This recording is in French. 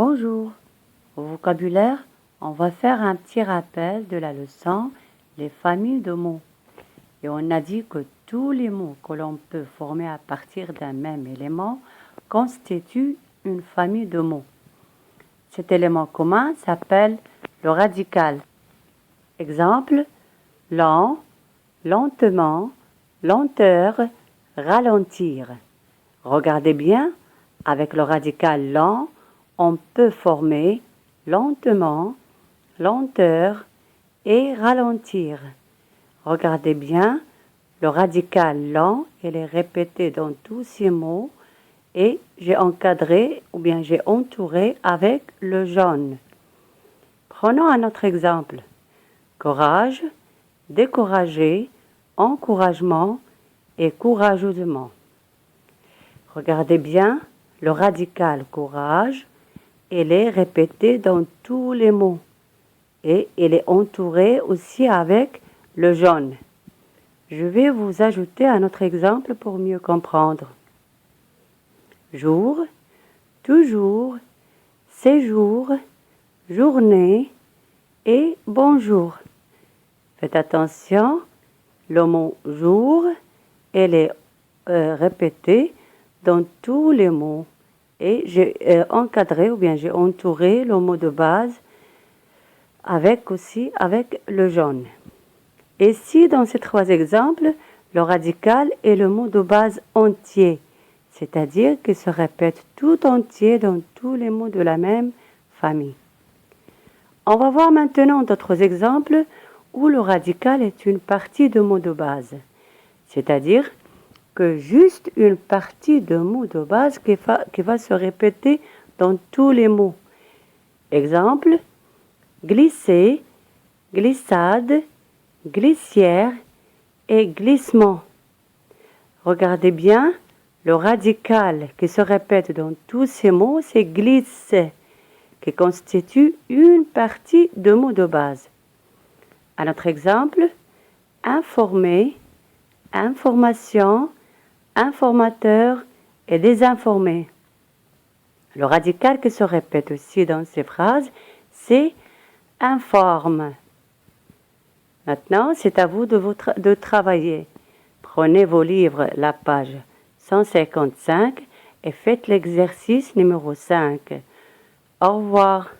Bonjour. Au vocabulaire, on va faire un petit rappel de la leçon les familles de mots. Et on a dit que tous les mots que l'on peut former à partir d'un même élément constituent une famille de mots. Cet élément commun s'appelle le radical. Exemple, lent, lentement, lenteur, ralentir. Regardez bien, avec le radical lent, on peut former lentement, lenteur et ralentir. Regardez bien, le radical lent, il est répété dans tous ces mots et j'ai encadré ou bien j'ai entouré avec le jaune. Prenons un autre exemple. Courage, décourager, encouragement et courageusement. Regardez bien, le radical courage, il est répété dans tous les mots et il est entouré aussi avec le jaune. Je vais vous ajouter un autre exemple pour mieux comprendre. Jour, toujours, séjour, journée et bonjour. Faites attention, le mot jour, il est répété dans tous les mots. Et j'ai encadré ou bien j'ai entouré le mot de base avec le jaune. Et si dans ces trois exemples, le radical est le mot de base entier, c'est-à-dire qu'il se répète tout entier dans tous les mots de la même famille. On va voir maintenant d'autres exemples où le radical est une partie de mot de base, c'est-à-dire que juste une partie de mot de base qui va se répéter dans tous les mots. Exemple, glisser, glissade, glissière et glissement. Regardez bien, le radical qui se répète dans tous ces mots, c'est glisse, qui constitue une partie de mot de base. Un autre exemple, informer, information, informateur et désinformé. Le radical qui se répète aussi dans ces phrases, c'est informe. Maintenant, c'est à vous de travailler. Prenez vos livres, la page 155 et faites l'exercice numéro 5. Au revoir.